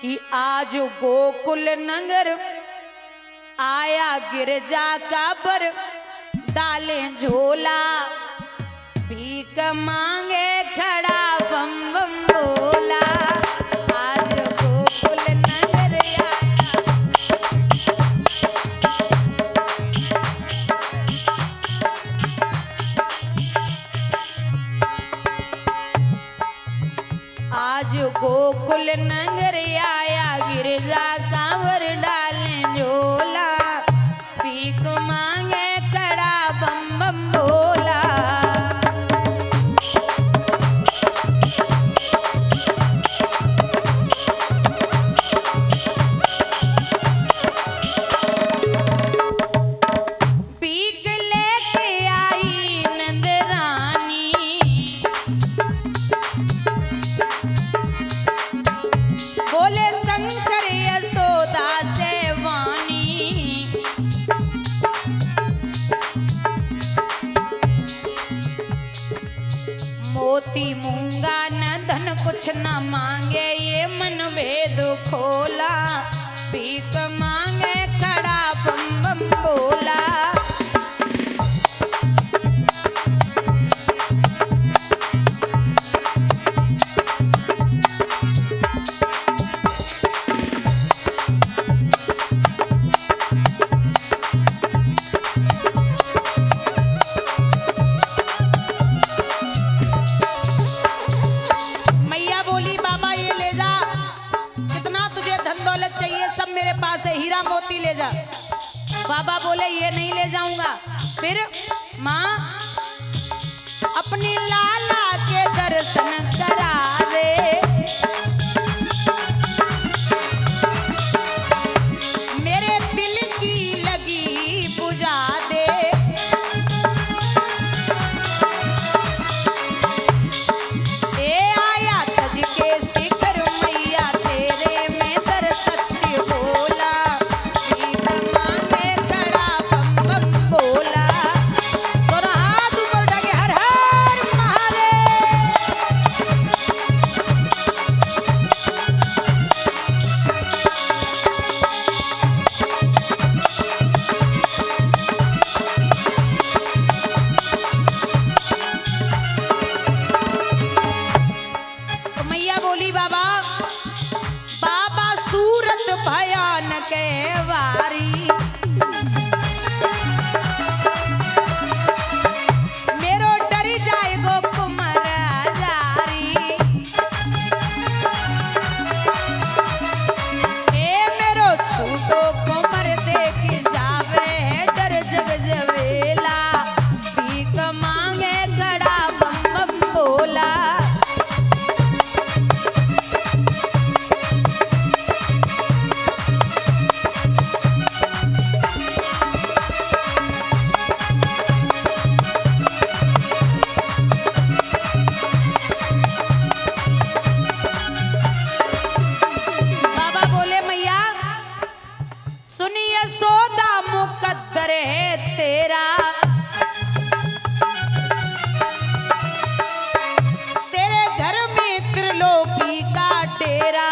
कि आज गोकुल नगर आया गिरजा का पर डाले झोला, भीख मांगे खड़ा बम बम बोला। आज गोकुल नगर आया, आज गोकुल नगर आया गिरजा कांवर डाले झोला, भीख मांगे खड़ा बम बम बोला। भीख लेके आई नंद रानी, बोले शंकर यशोदा से वाणी। मोती मूंगा न धन कुछ न मांगे, ये मन भेद खोला, भीख मांगे खड़ा बम बम बोला। मैया बोली बाबा ये ले जा, कितना तुझे धन दौलत चाहिए सब मेरे पास है, हीरा मोती ले जा। बाबा बोले ये नहीं ले जाऊंगा। फिर माँ अपनी लाला के दर्शन करा दे, मेरे दिल की लगी बुझा दे। ए आया तज के शिखर मैया तेरे में दर सत्य बोला, भीख मांगे खड़ा बम बम बोला। दोनों हाथ ऊपर उठा के हर हर महादेव। तो मैया बोली बाबा, बाबा सूरत भयानक है वारी, मेरो डर जाए गो कुमर जारी। ए मेरो छूटो कुमर देख जावे है डर जग जवेला, भीख मांगे खड़ा बम बम बोला। बाबा बोले मैया सुनिए सौदा मुकद्दर है तेरा, तेरे घर में त्रिलोकी का डेरा।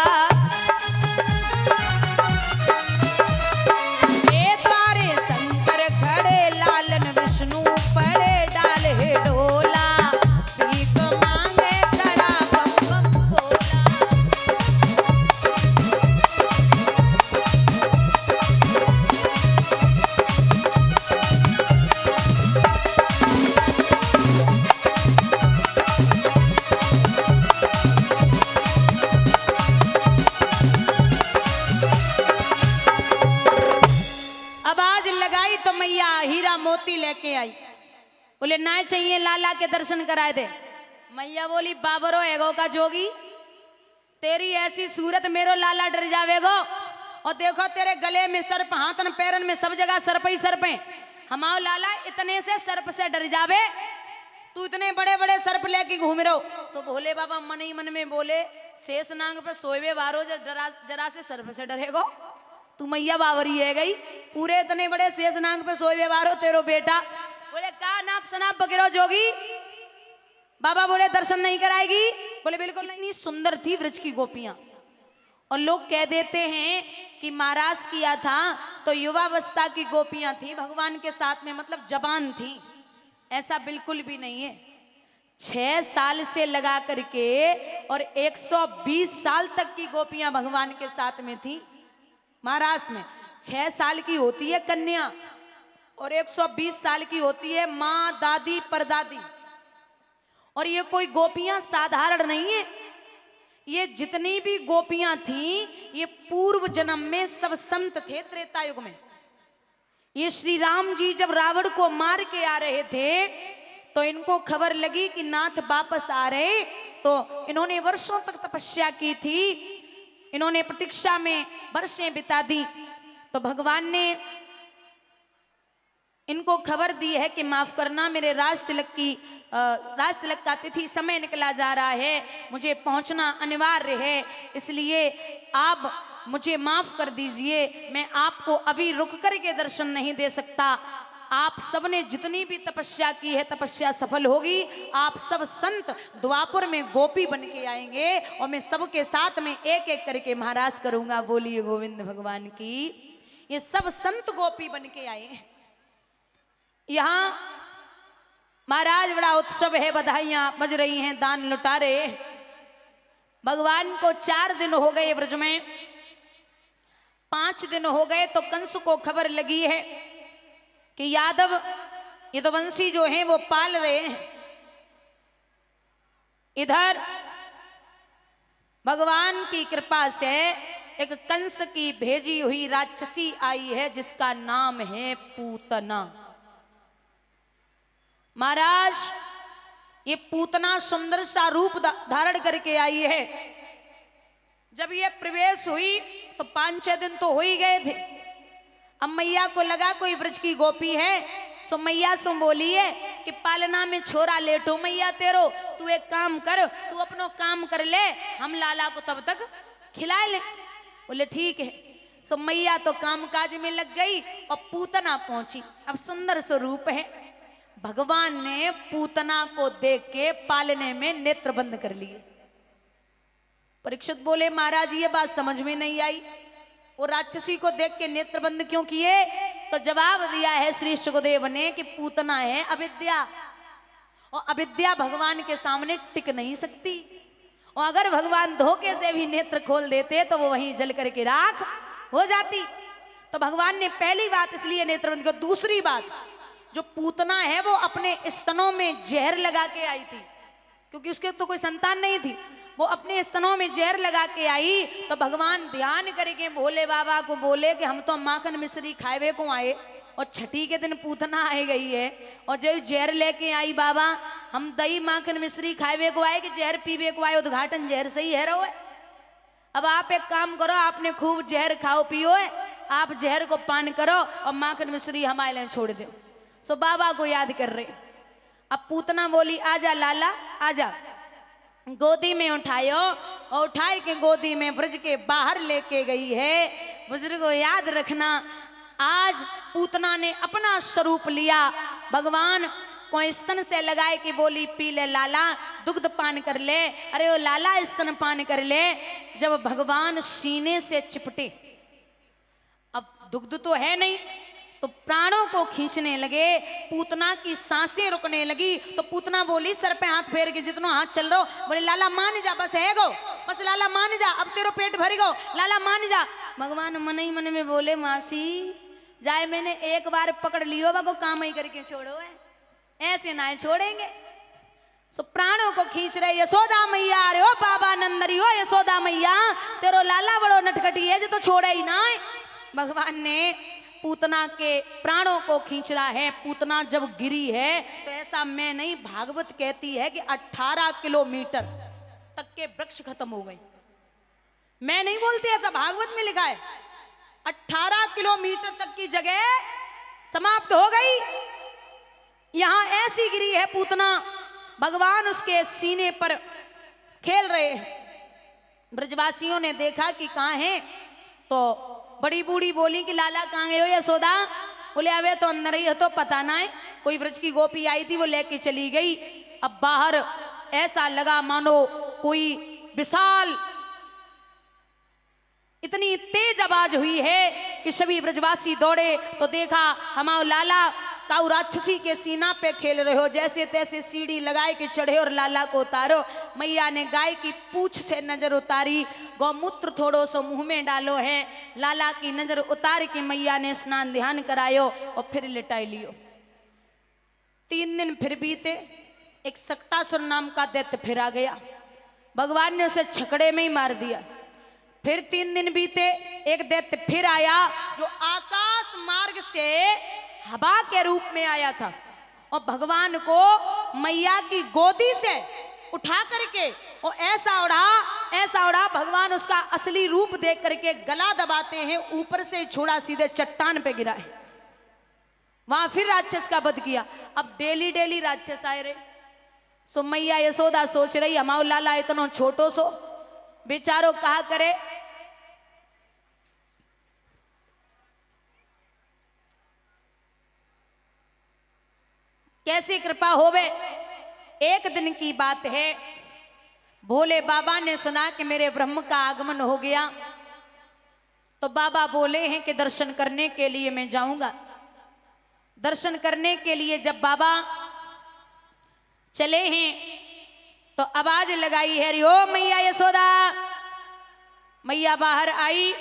ए द्वारे शंकर खड़े लालन विष्णु पड़े डाल है डोला, भीख मांगे खड़ा बम बम बोला। अब आज लगाई तो मैया हीरा मोती लेके आई, बोले ना चाहिए लाला के दर्शन कराए दे। मैया बोली बाबरो एगो का जोगी, तेरी ऐसी सूरत मेरो लाला डर जावेगो। और देखो तेरे गले में सर्प, हाथन पैरन में सब जगह सर्प ही सर्प है, हमाओ लाला इतने से सर्प से डर जावे, तू इतने बड़े बड़े सर्प लेके घूम रहो। सो भोले बाबा मन ही मन में बोले शेष नांग पे सोए बारो जरा से सर्प से डरेगो, तू मैया बावरी है गई, पूरे इतने बड़े शेष नांग पे सोए बारो तेरो बेटा। बोले का नाप सनाप बकरो जोगी, बाबा बोले दर्शन नहीं कराएगी? बोले बिल्कुल नहीं। सुंदर थी व्रज की गोपियां, और लोग कह देते हैं कि महाराज किया था तो युवावस्था की गोपियां थी भगवान के साथ में, मतलब जवान थी। ऐसा बिल्कुल भी नहीं है। 6 साल से लगा करके और 120 साल तक की गोपियां भगवान के साथ में थी। महाराज में 6 साल की होती है कन्या और 120 साल की होती है माँ, दादी, परदादी। और ये कोई गोपियां साधारण नहीं है। ये जितनी भी गोपियां थीं ये पूर्व जन्म में सब संत थे त्रेता युग में। ये श्री राम जी जब रावण को मार के आ रहे थे तो इनको खबर लगी कि नाथ वापस आ रहे, तो इन्होंने वर्षों तक तपस्या की थी, इन्होंने प्रतीक्षा में वर्षें बिता दी। तो भगवान ने इनको खबर दी है कि माफ करना, मेरे राज तिलक का तिथि समय निकला जा रहा है, मुझे पहुंचना अनिवार्य है, इसलिए आप मुझे माफ कर दीजिए, मैं आपको अभी रुक करके दर्शन नहीं दे सकता। आप सबने जितनी भी तपस्या की है तपस्या सफल होगी। आप सब संत द्वापर में गोपी बन के आएंगे और मैं सबके साथ में एक एक करके महाराज करूंगा। बोलिए गोविंद भगवान की। ये सब संत गोपी बन के आए। यहाँ महाराज बड़ा उत्सव है, बधाइयां बज रही हैं, दान लुटारे। भगवान को 4 दिन हो गए ब्रज में, 5 दिन हो गए तो कंस को खबर लगी है कि यादव यदुवंशी जो हैं वो पाल रहे हैं। इधर भगवान की कृपा से एक कंस की भेजी हुई राक्षसी आई है जिसका नाम है पूतना। महाराज ये पूतना सुंदर सा रूप धारण करके आई है। जब ये प्रवेश हुई तो 5-6 दिन तो हो ही गए थे। अब मैया को लगा कोई व्रज की गोपी है, सो मैया सो बोली है कि पालना में छोरा लेटो मैया तेरो, तू एक काम कर, तू अपनो काम कर ले, हम लाला को तब तक खिला ले। बोले ठीक है। सो मैया तो काम काज में लग गई और पूतना पहुंची। अब सुंदर स्वरूप है। भगवान ने पूतना को देख के पालने में नेत्र बंद कर लिए। परीक्षित बोले महाराज ये बात समझ में नहीं आई, वो राक्षसी को देख के नेत्र बंद क्यों किए? तो जवाब दिया है श्री सुखदेव ने कि पूतना है अविद्या, और अविद्या भगवान के सामने टिक नहीं सकती, और अगर भगवान धोखे से भी नेत्र खोल देते तो वो वहीं जल करके राख हो जाती। तो भगवान ने पहली बात इसलिए नेत्र बंद किया। दूसरी बात, जो पूतना है वो अपने स्तनों में जहर लगा के आई थी, क्योंकि उसके तो कोई संतान नहीं थी। वो अपने स्तनों में जहर लगा के आई तो भगवान ध्यान करके भोले बाबा को बोले कि हम तो माखन मिश्री खाए को आए और छठी के दिन पूतना आ गई है, और जो जहर लेके आई बाबा, हम दही माखन मिश्री खाए को आए कि जहर पीवे को आए? उद्घाटन जहर से ही है रहो है। अब आप एक काम करो, आपने खूब जहर खाओ पियो है, आप जहर को पान करो और माखन मिश्री हमारे लिए छोड़ दो। सो बाबा को याद कर रहे। अब पूतना बोली आजा लाला आजा, गोदी में उठायो, और उठाए के गोदी में ब्रज के बाहर लेके गई है। बुजुर्गों याद रखना, आज पूतना ने अपना स्वरूप लिया। भगवान को स्तन से लगाए कि बोली पी ले लाला, दुग्ध पान कर ले। अरे वो लाला स्तन पान कर ले। जब भगवान सीने से चिपटे, अब दुग्ध तो है नहीं, तो प्राणों को खींचने लगे, पूतना की सांसें रुकने लगी। तो पूतना बोली सर पे हाथ फेर के, जितना हाथ चल रहा हो, बोले लाला मान जा, बस है गो, बस लाला मान जा, अब तेरो पेट भर गो, लाला मान जा। भगवान मन ही मन में बोले मासी जाए, मैंने एक बार पकड़ लियो बगो, काम ही करके छोड़ो है, ऐसे ना छोड़ेंगे। सो प्राणों को खींच रहे यशोदा मैया, अरे ओ बाबा नंदरी हो यशोदा मैया, तेरो लाला बड़ो नटखटी है जो तो छोड़े ही ना। भगवान ने पूतना के प्राणों को खींच रहा है। पूतना जब गिरी है तो ऐसा मैं नहीं, भागवत कहती है कि 18 किलोमीटर तक के वृक्ष खत्म हो गए। मैं नहीं बोलती, ऐसा भागवत में लिखा है। 18 किलोमीटर तक की जगह समाप्त हो गई। यहां ऐसी गिरी है पूतना, भगवान उसके सीने पर खेल रहे हैं। ब्रजवासियों ने देखा कि कहां है, तो बड़ी बूढ़ी बोली कि लाला कहाँ गए हो यशोदा? बोले अबे तो अंदर ही है, तो पता ना है, कोई व्रज की गोपी आई थी वो लेके चली गई। अब बाहर ऐसा लगा मानो कोई विशाल इतनी तेज आवाज हुई है कि सभी ब्रजवासी दौड़े तो देखा हमारा लाला काऊ राक्षसी के सीना पे खेल रहे हो, जैसे तैसे सीढ़ी लगाए कि चढ़े और लाला को उतारो। मैया ने गाय की पूंछ से नजर उतारी, गौमूत्र थोड़ो सो मुंह में डालो है, लाला की नजर उतार के मैया ने स्नान ध्यान करायो और फिर लिटाई लियो। 3 दिन फिर बीते, एक सक्टासुर नाम का दैत्य फिर आ गया, भगवान ने उसे छकड़े में ही मार दिया। फिर 3 दिन बीते, एक दैत्य फिर आया जो आकाश मार्ग से हवा के रूप में आया था और भगवान को मैया की गोदी से उठा करके और ऐसा उड़ा भगवान उसका असली रूप देख करके गला दबाते हैं, ऊपर से छोड़ा सीधे चट्टान पे गिरा है। वहां फिर राक्षस का वध किया। अब डेली डेली राक्षस आए रे। सो मैया यशोदा सोच रही हमारा लाला इतना छोटो सो बेचारो कहा करे, कैसी कृपा होवे। एक दिन की बात है, भोले बाबा ने सुना कि मेरे ब्रह्म का आगमन हो गया, तो बाबा बोले हैं कि दर्शन करने के लिए मैं जाऊंगा। दर्शन करने के लिए जब बाबा चले हैं तो आवाज लगाई है, रे ओ मैया यशोदा। मैया बाहर आई,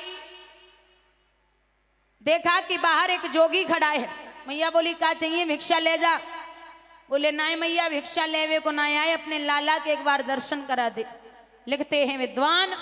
देखा कि बाहर एक जोगी खड़ा है। मैया बोली क्या चाहिए, भिक्षा ले जा। बोले ना मैया भिक्षा लेवे को ना आए, अपने लाला के एक बार दर्शन करा दे। लिखते हैं विद्वान